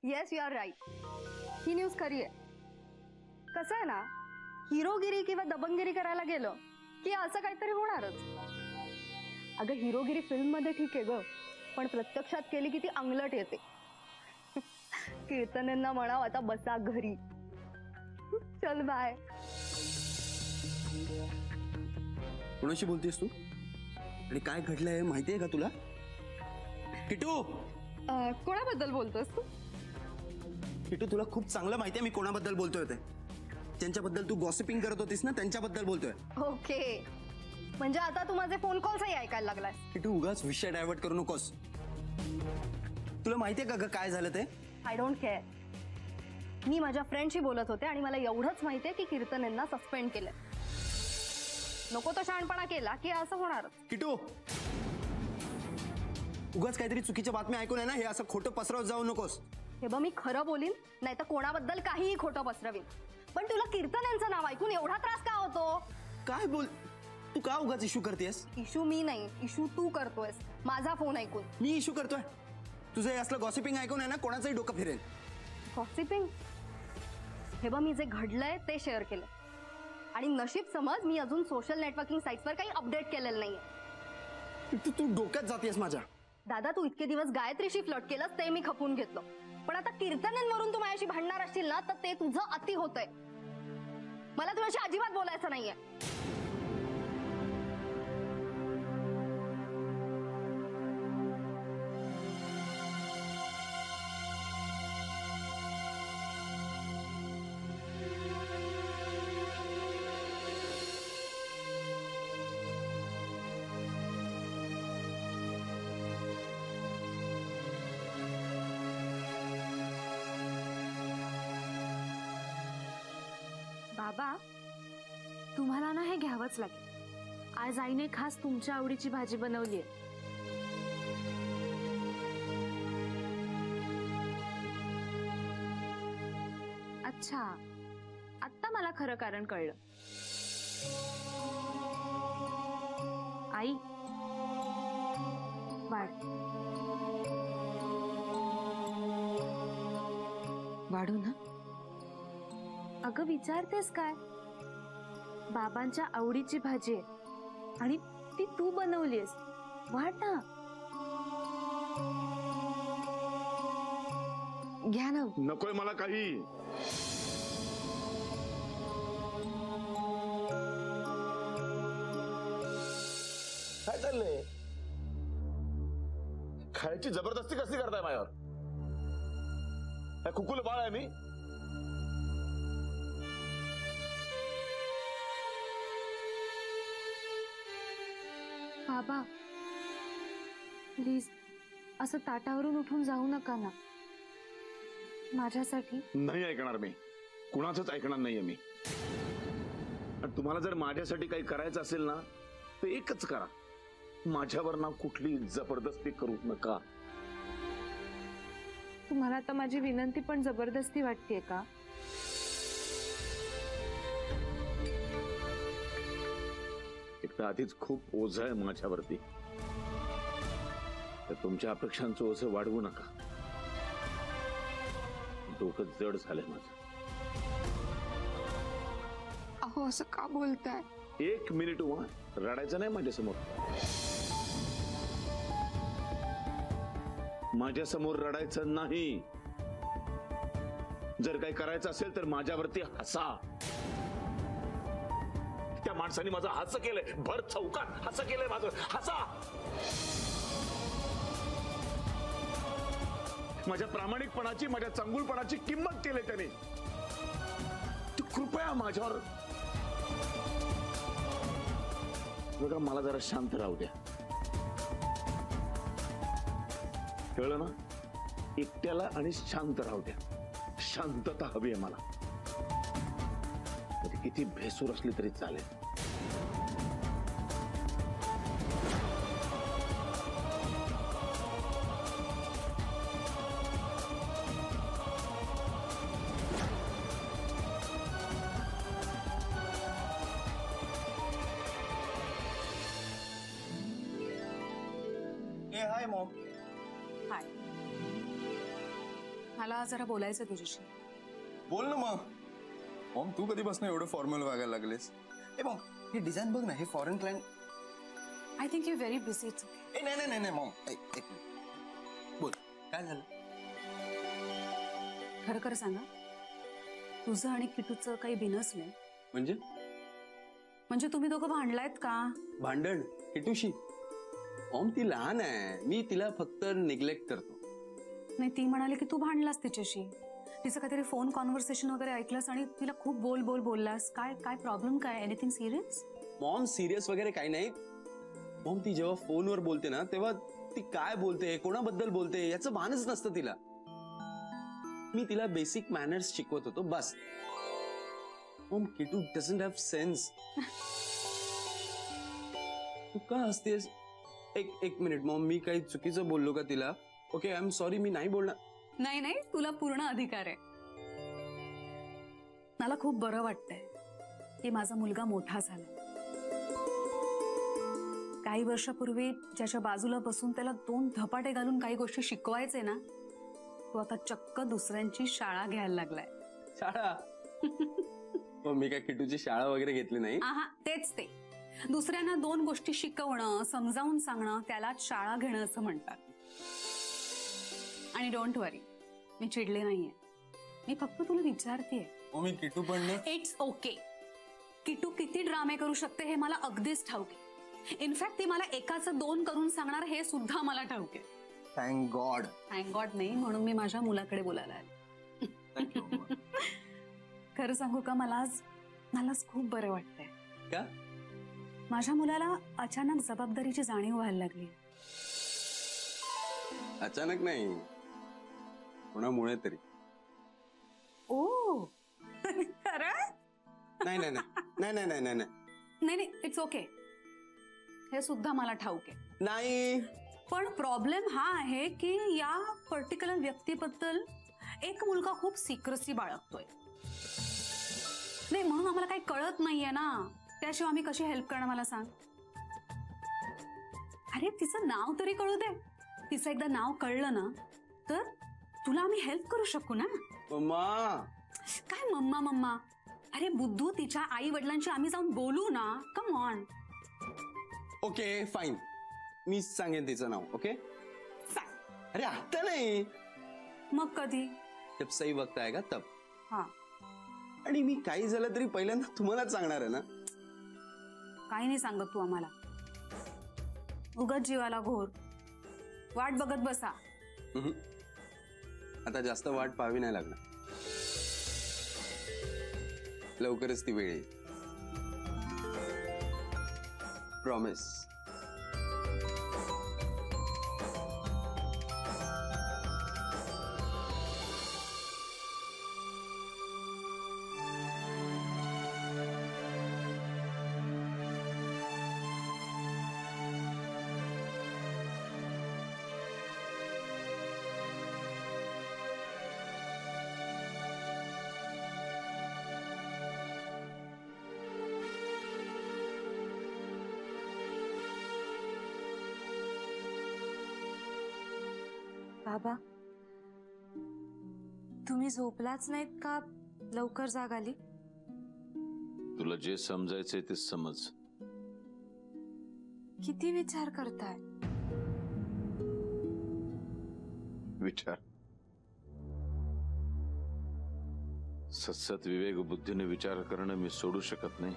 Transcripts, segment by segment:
Yes you are right, ही news खरी आहे. कसं आहे ना, हिरोगिरी किंवा दबंगिरी करायला गेलं की असं काहीतरी होणारच. अगं हिरोगिरी फिल्म मध्ये ठीक आहे ग, पण प्रत्यक्षात केली की ती अंगलट येते. कीर्तनेंना म्हणाव आता बसा घरी. चल बाय. कोणाशी बोलतेस तू आणि काय घडलंय माहिती आहे का तुला? किटू कोणाबद्दल बोलतोस तू? किटू तुला खूप चांगलं माहिती आहे मी कोणाबद्दल बोलतोय ते. त्यांच्याबद्दल तू गॉसिपिंग करत होतीस ना, त्यांच्याबद्दल बोलतोय. ओके, म्हणजे आता तू माझे फोन कॉल्सही ऐकायला लागलास. किटू उगाच विषय डायव्हर्ट करू नकोस. तुला माहितीये का ग काय झालं ते? I don't care. मी माझ्या फ्रेंडशी बोलत होते आणि मला एवढंच माहितीये की कीर्तनेंना सस्पेंड केलं. नको तो शहाणपणा केला की असं होणार. किटू उगाच काहीतरी चुकीच्या बातम्या ऐकून आहे ना, हे असं खोटं पसरवत जाऊ नकोस. हे बघ, मी खरं बोलीन नाही तर कोणाबद्दल काहीही खोटं पसरवीन, पण तुला कीर्तनेंचं नाव ऐकून एवढा त्रास का होतो? काय बोल तू? का उगाच इश्यू करतेस? इशू मी नाही, इशू तू करतोयस माझा फोन ऐकून. मी इशू करतोय? तुझं हे असलं गॉसिपिंग ऐकून आहे ना कोणाचंही डोकं फिरेल. गॉसिपिंग? हे बघ, मी जे घडलंय ते शेअर केलं आणि नशीब समज मी अजून सोशल नेटवर्किंग साईट्सवर काही अपडेट केलेलं नाहीये. तू डोक्यात जातेस माझ्या. दादा, तू इतके दिवस गायत्रीशी फ्लर्ट केलंस ते मी खपून घेतलं, पण आता कीर्तनेंवरून तू माझ्याशी भांडणार असशील ना तर ते तुझं अति होतंय. मला तुझ्याशी अजिबात बोलायचं नाहीये. बाबा, तुम्हाला ना हे घ्यावंच लागेल. आज आईने खास तुमच्या आवडीची भाजी बनवली आहे. अच्छा, आत्ता मला खरं कारण कळलं. आई वाढ. वाढू ना? अगं विचारतेस काय? बाबांच्या आवडीची भाजी आहे आणि ती तू बनवलीस. वाढ ना. घ्या ना. नकोय मला काही. काय चाललंय? खायची जबरदस्ती कसली करताय माझ्यावर? काय कुकुल बाळ आहे मी? बाबा प्लीज असं ताटावरून उठून जाऊ नका ना. माझ्यासाठी नाही ऐकणार मी, कुणाचंच ऐकणार नाहीये मी. तुम्हाला जर माझ्यासाठी काही करायचं असेल ना तर एकच करा, माझ्यावर ना कुठली जबरदस्ती करू नका. तुम्हाला आता माझी विनंती पण जबरदस्ती वाटतेय का? एक तर आधीच खूप ओझं आहे माझ्यावरती, तर तुमच्या अपेक्षांचं ओझं वाढवू नका. डोकं जड झालंय माझं. अहो असं का बोलताय? एक मिनिट उभा, रडायचं नाही माझ्यासमोर. माझ्यासमोर रडायचं नाही. जर काही करायचं असेल तर माझ्यावरती हसा. त्या माणसाने माझं हसं केलंय, भर चौकात हसं केलंय माझं. हसा. माझ्या प्रामाणिकपणाची, माझ्या चांगुलपणाची किंमत केली त्याने. तू कृपया माझ्यावर बघा, मला जरा शांत राहू द्या. कळलं ना? एकट्याला आणि शांत राहू द्या. शांतता हवी आहे मला. किती भेसूर असली तरी चालेल. Hi mom. हाय. मला जरा बोलायचं तुझ्याशी. बोल ना मग. मॉम तू कधीपासून एवढं फॉर्मल वागायला लागलेस? ए मॉम हे डिझाईन बघ ना, हे foreign client. I think you very busy. ए नाही नाही नाही मॉम, एक मिनिट बोल, काय झालं? खरं खरं सांगा, तुझं आणि किटूचं काही बिनसलंय? म्हणजे तुम्ही दोघं भांडलायत का? भांडण किटूशी? ओम ती लहान आहे, मी तिला फक्त निग्लेक्ट करतो. नाही, ती म्हणाली की तू भांडलास तिच्याशी. तिचं काहीतरी फोन कॉन्व्हर्सेशन वगैरे ऐकलंस आणि तिला खूप बोललास. काय काय प्रॉब्लेम काय? Anything serious? मॉम सिरियस वगैरे काही नाही. मॉम ती जेव्हा फोनवर बोलते ना तेव्हा ती काय बोलते, कोणाबद्दल बोलते याचं भानच नसतं तिला. मी तिला बेसिक मॅनर्स शिकवत होतो बस. Mom Kittu doesn't have sense. तू का हसतेस? एक मिनिट मॉम, मी काही चुकीचं बोललो का तिला? ओके, आय एम सॉरी, मी नाही बोलणार. नाही, तुला पूर्ण अधिकार आहे. मला खूप बरं वाटतंय की माझा मुलगा मोठा झाला. काही वर्षापूर्वी ज्याच्या बाजूला बसून त्याला 2 धपाटे घालून काही गोष्टी शिकवायचे ना, तो आता चक्क दुसऱ्यांची शाळा घ्यायला लागलाय. शाळा? मी काय किटूची शाळा वगैरे घेतली नाही. तेच ते. दुसऱ्यांना 2 गोष्टी शिकवणं, समजावून सांगणं, त्याला शाळा घेणं असं म्हणतात. आणि डोंट वरी, मी चिडले नाहीये. मी फक्त तुला विचारतेय. मी किटू पण नाही. It's okay. किटू किती ड्रामे करू शकते हे मला अगदीच ठाऊक आहे. इनफॅक्ट ती मला एकाचं 2 करून सांगणार हे सुद्धा मला ठाऊक आहे. Thank God. थँक गॉड नाही, म्हणून मी माझ्या मुलाकडे बोलायला आले. खरं सांगू का, मला आज खूप बरं वाटतंय. का? माझ्या मुलाला अचानक जबाबदारीची जाणीव व्हायला लागली. अचानक नाही, कोणामुळे तरी. ओ खरं? नाही नाही नाही नाही नाही नाही नाही, इट्स ओके. हे सुद्धा मला ठाऊक आहे. नाही, पण प्रॉब्लेम हा आहे की या पर्टिक्युलर व्यक्तीबद्दल एक मुलगा खूप सिक्रेसी बाळगतोय. नाही, म्हणून आम्हाला काही कळत नाहीये ना. त्याशिवाय आम्ही कशी हेल्प करणार मला सांग? अरे तिचं नाव तरी कळू दे. तिचं एकदा नाव कळलं ना तर तुला आम्ही हेल्प करू शकू ना. मम्मा. काय मम्मा? अरे बुद्धू, तिच्या आई वडिलांशी आम्ही जाऊन बोलू ना. Come on. ओके फाईन, मी सांगेन तिचं नाव. ओके अरे आता नाही, मग कधी? जब सही वक्त आएगा तब. हा. आणि मी काही झालं तरी पहिल्यांदा तुम्हालाच सांगणार आहे ना. काही नाही सांगत तू आम्हाला. उगाच जीवाला घोर. वाट बघत बसा. आता जास्त वाट पाहावी नाही लागणार. लवकरच ती वेळ येईल. प्रॉमिस. बाबा, तुम्ही झोपलाच नाहीत का? लवकर जाग आली? तुला जे समजायचंय ते समज. किती विचार करताय? विचार. सतसत विवेक बुद्धीने विचार करणं मी सोडू शकत नाही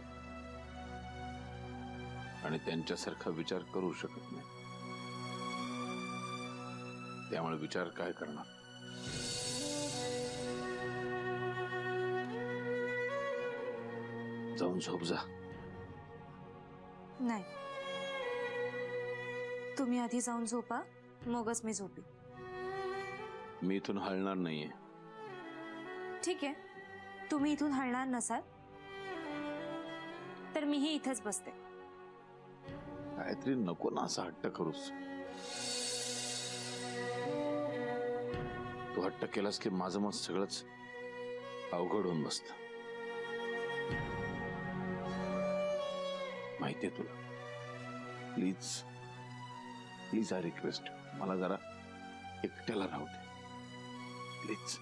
आणि त्यांच्यासारखा विचार करू शकत नाही. त्यामुळे विचार काय करणार? जाऊन झोप जा. नाही, तुम्ही आधी जाऊन झोपा, मगच मी झोपी. मी इथून हलणार नाहीये. ठीक आहे, तुम्ही इथून हलणार नसाल तर मीही इथेच बसते. काहीतरी नको ना असा हट्ट करूस. तू हट्ट केलास की माझं मत सगळंच अवघड होऊन बसत. माहितीये तुला. प्लीज प्लीज आय रिक्वेस्ट, मला जरा एकट्याला राहू दे. प्लीज.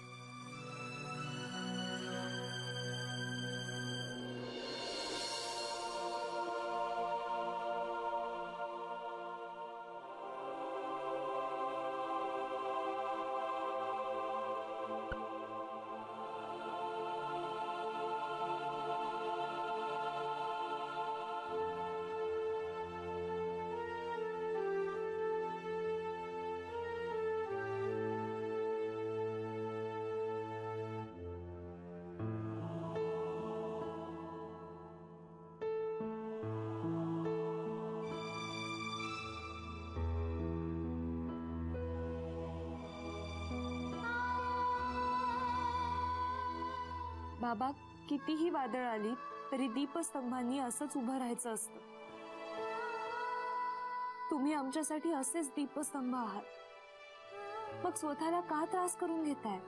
बाबा, कितीही वादळ आली तरी दीपस्तंभांनी असंच उभं राहायचं असतं. तुम्ही आमच्यासाठी असेच दीपस्तंभ आहात. मग स्वतःला का त्रास करून घेताय?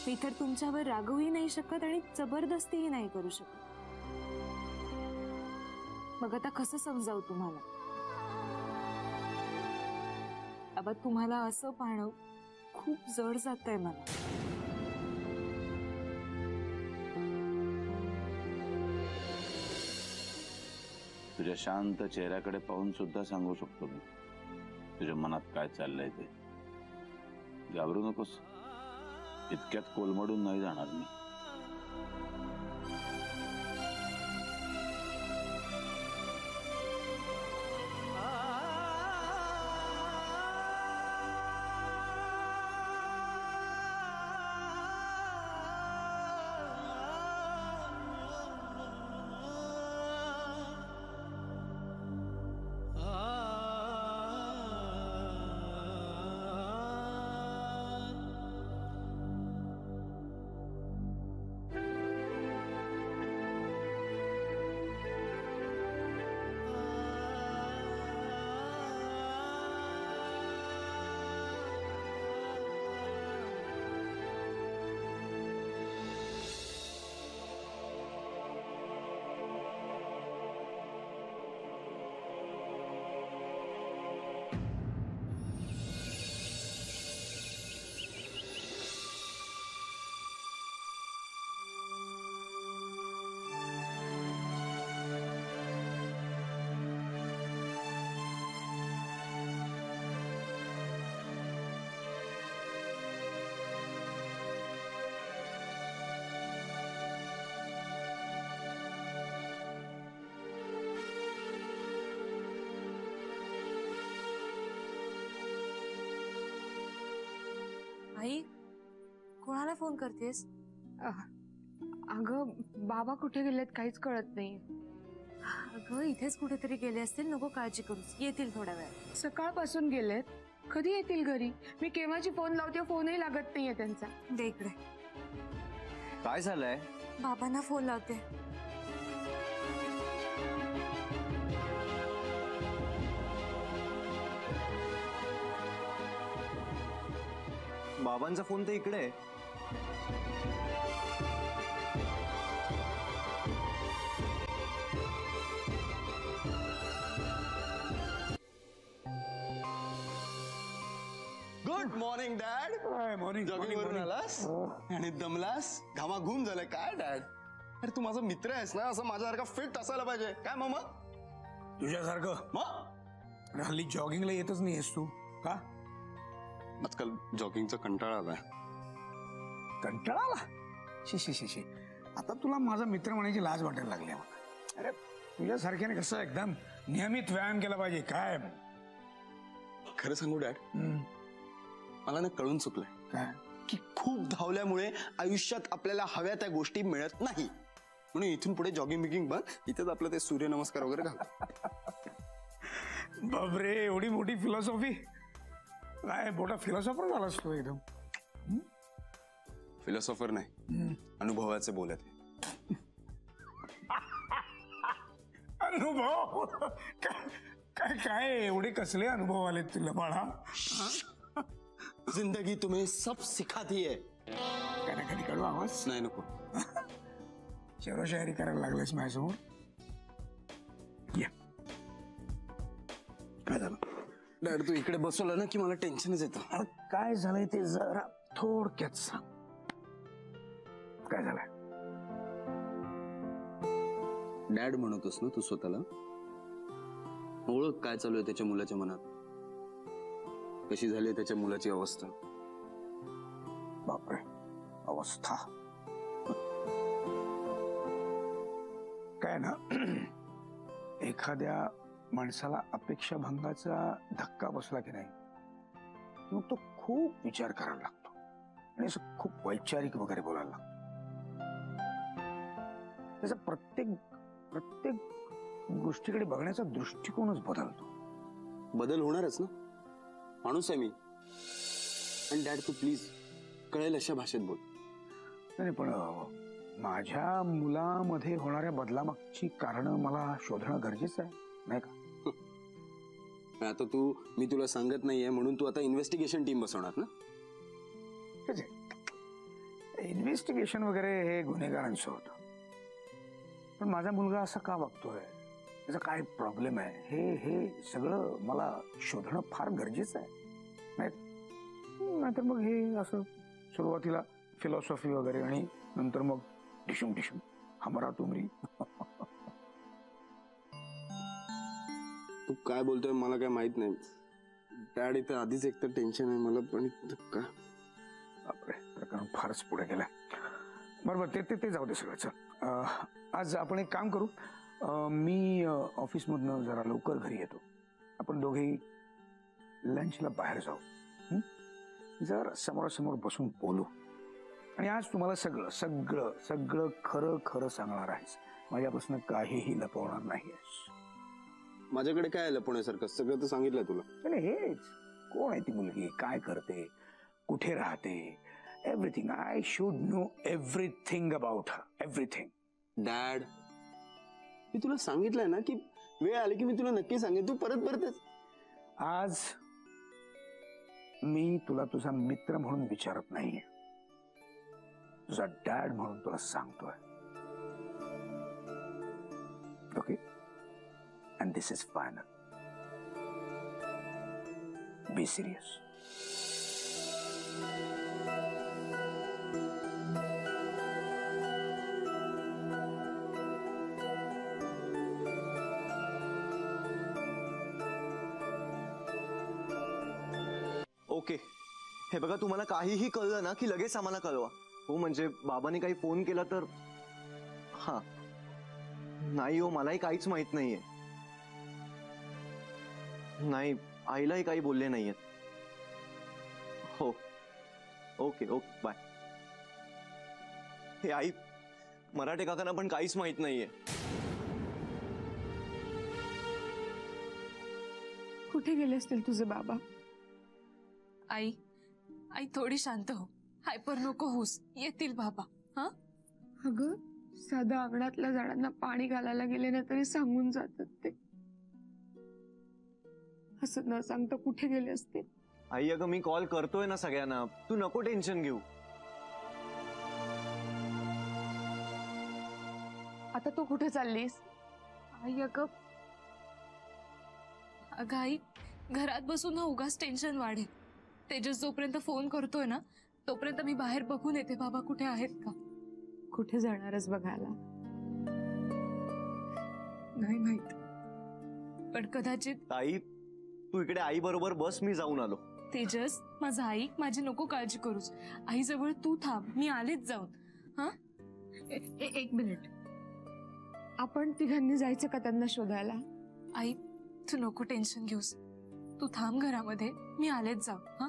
मी तर तुमच्यावर रागवही नाही शकत आणि जबरदस्तीही नाही करू शकत. मग आता कसं समजावू तुम्हाला? बाबा, तुम्हाला असं पाहणं खूप जड जातंय मला. तुझ्या शांत चेहऱ्याकडे पाहून सुद्धा सांगू शकतो मी तुझ्या मनात काय चाललंय ते. घाबरू नकोस, इतक्यात कोलमडून नाही जाणार मी. आई, कोणाला फोन करतेस? अगं, बाबा कुठे गेलेत काहीच कळत नाही. अगं, इथेच कुठेतरी गेले असतील. नको काळजी करूस, येतील थोड्या वेळात. सकाळपासून गेलेत, कधी येतील घरी? मी केव्हाची फोन लावते, फोनही लागत नाहीये त्यांचा. दे इकडे. काय झालंय? बाबांना फोन लावते. बाबांचा फोन तर इकडे आहे. Good morning dad. Morning. Jogging वरून आलास आणि दमलास? घामाघूम झालाय काय डॅड? अरे तू माझा मित्र आहेस ना, असं माझ्यासारखा फिट असायला पाहिजे काय मामा? तुझ्यासारखं मग हल्ली जॉगिंगला येतच नाहीस तू का? आजकाल जॉगिंगचा कंटाळा आलाय. कंटाळाला? शी शी शी शी. आता तुला माझा मित्र म्हणायची लाज वाटायला लागली. अरे तुझ्यासारख्याने कसं एकदम नियमित व्यायाम केला पाहिजे काय? खरं सांगू डॅड, मला ना कळून चुकलंय काय की खूप धावल्यामुळे आयुष्यात आपल्याला हव्या त्या गोष्टी मिळत नाही. म्हणून इथून पुढे जॉगिंग बिगिंग बघ, इथेच आपलं ते सूर्यनमस्कार वगैरे घाल. बापरे, एवढी मोठी फिलॉसॉफी. काय मोठा फिलॉसॉफर झालास तू एकदम. फिलॉसॉफर नाही, अनुभवाचे बोलत. अनुभव? काय काय एवढे कसले अनुभव आले तुला बाळा? जिंदगी तुम्हें सब सिखाती है. काय ना कधी कळू आवाज नाही नको. शेरोशायरी करायला लागलेस माझ्यासमोर. ये काय झालं? डॅड तू इकडे बसवलं ना की मला टेन्शनच येतं. अरे काय झालंय ते जरा थोडक्यात सांग. काय झालंय? डॅड म्हणतोस ना तू स्वतःला. ओळख काय चालू आहे त्याच्या मुलाच्या मनात, कशी झाली आहे त्याच्या मुलाची अवस्था. बापरे, अवस्था काय ना. एखाद्या माणसाला अपेक्षा भंगाचा धक्का बसला की नाही, मग तो खूप विचार करायला लागतो आणि असं खूप वैचारिक वगैरे बोलायला लागतो. त्याचा प्रत्येक गोष्टीकडे बघण्याचा दृष्टिकोनच बदलतो. बदल होणारच ना, माणूस आहे मी. आणि डॅड तू प्लीज कळेल अशा भाषेत बोल. नाही पण माझ्या मुलामध्ये होणाऱ्या बदलामागची कारणं मला शोधणं गरजेचं आहे, नाही का? आता मी तुला सांगत नाहीये म्हणून तू आता इन्व्हेस्टिगेशन टीम बसवणार ना? इन्व्हेस्टिगेशन वगैरे हे गुन्हेगारांचं होतं, पण माझा मुलगा असा का वागतोय, त्याचा काय प्रॉब्लेम आहे, हे सगळं मला शोधणं फार गरजेचं आहे. नाहीतर मग हे असं सुरुवातीला फिलॉसॉफी वगैरे आणि नंतर मग डिशुम डिशुम हमरा तुमरी. तू काय बोलतोय मला काय माहित नाही. डॅड इथं आधीच एकतर टेन्शन आहे मला, पण काय बापरे, प्रकरण फारच पुढे गेलं. बरोबर, ते जाऊ दे सगळं. आज आपण एक काम करू, मी ऑफिसमधनं जरा लवकर घरी येतो, आपण दोघेही लंचला बाहेर जाऊ, जर समोरासमोर बसून बोलू. आणि आज तुम्हाला सगळं सगळं सगळं खरं खरं सांगणार आहेस, माझ्यापासून काहीही लपवणार नाहीस. माझ्याकडे काय लपवण्यासारखं, सगळं तर सांगितलं तुला. अरे हेच, कोण आहे ती मुलगी, काय करते, कुठे राहते, everything. I should know everything about her, everything. Dad मी तुला सांगितलंय ना की वेळ आली की मी तुला नक्की सांगेन. तू परत आज मी तुला तुझा मित्र म्हणून विचारत नाहीये, तुझा डॅड म्हणून तुला सांगतोय. Okay, and this is final. Be serious. Okay, हे बघा, तुम्हाला काहीही कळलं ना की लगेच आम्हाला कळवा. हो, म्हणजे बाबांनी काही फोन केला तर. हा, नाही हो, मलाही काहीच माहित नाहीये. नाही, आईलाही काही बोलले नाहीयेत. हो, ओके ओके, बाय. हे आई, मराठे काकांना पण काहीच माहित नाहीये. कुठे गेले असतील तुझे बाबा? आई आई थोडी शांत हो, हायपर नको होस, येतील बाबा. हा अगं, साधा अंगणातल्या झाडांना पाणी घालायला गेले ना तरी सांगून जातात ते. असं न सांगता कुठे गेले असते? आई अगं, मी कॉल करतोय ना सगळ्यांना, तू नको टेन्शन घेऊ. आता तू कुठे चाललीस? आई अगं, अगं आई, घरात बसून ना उगाच टेन्शन वाढेल. तेजस जोपर्यंत फोन करतोय ना तोपर्यंत मी बाहेर बघून येते बाबा कुठे आहेत का. कुठे जाणारच बघायला? नाही माहित, पण कदाचित. आई, तू इकडे आई बरोबर बस, मी जाऊन आलो. तेजस, माझा आई, माझी नको काळजी करूस. आई जवळ तू थांब, मी आलेच जाऊन. हा, एक मिनिट. आपण तिघांनी जायचं का त्यांना शोधायला? आई, तू नको टेन्शन घेऊस, तू थांब घरामध्ये, मी आलेच जाऊ. हा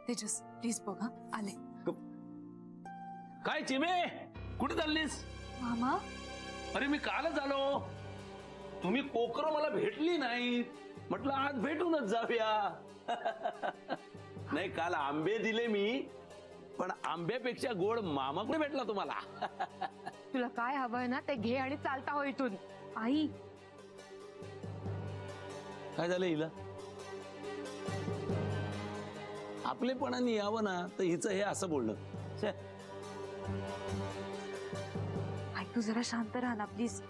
तेजस, प्लीज बघा, आले. काय चिमे, कुठे चाललीस? मामा, अरे मी कालच आलो, तुम्ही कोकरं मला भेटली नाही, म्हटलं आज भेटूनच जाऊया. नाही, काल आंबे दिले मी, पण आंब्यापेक्षा गोड मामाकडे भेटला तुम्हाला. तुला काय हवंय ना ते घे आणि चालता हो इथून. आई, काय झालं हिला? आपलेपणाने यावं ना, तर हिचं हे असं बोलणं. आई तू जरा शांत राहा ना प्लीज.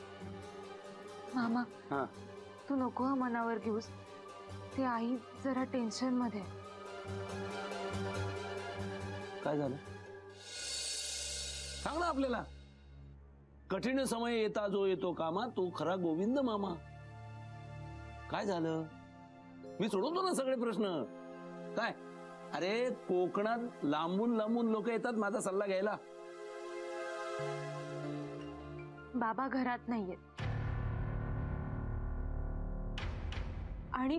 मामा, तू नको हा मनावर घेऊस. ती आई जरा टेन्शन मध्ये आहे. काय झालं सांग ना आपल्याला. कठीण समय येता जो येतो कामा, तो खरा गोविंद मामा. काय झालं? मी सोडवतो ना सगळे प्रश्न. काय अरे कोकणात लांबून लांबून लोक येतात माझा सल्ला घ्यायला. बाबा घरात नाहीयेत आणि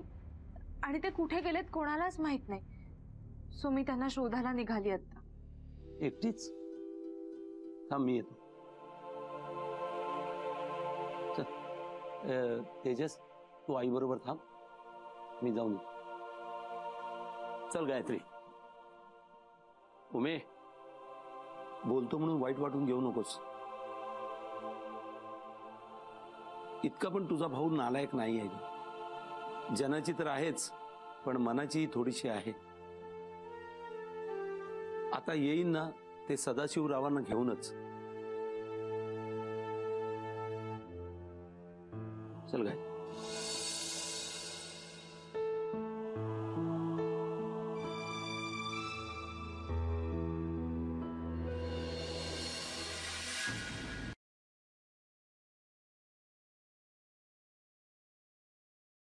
आणि ते कुठे गेलेत कोणालाच माहित नाही. सो मी त्यांना शोधायला निघाली आता. एकटीच? थांब मी येतो. चल तेजस तू आई बरोबर थांब, मी जाऊन येतो. चल गायत्री. उमे बोलतो म्हणून वाईट वाटून घेऊ नकोस. इतका पण तुझा भाऊ नालायक नाही आहे. जनाची तर आहेच पण मनाची थोडीशी आहे. आता येईन ना ते सदाशिवरावांना घेऊनच. चल गाय.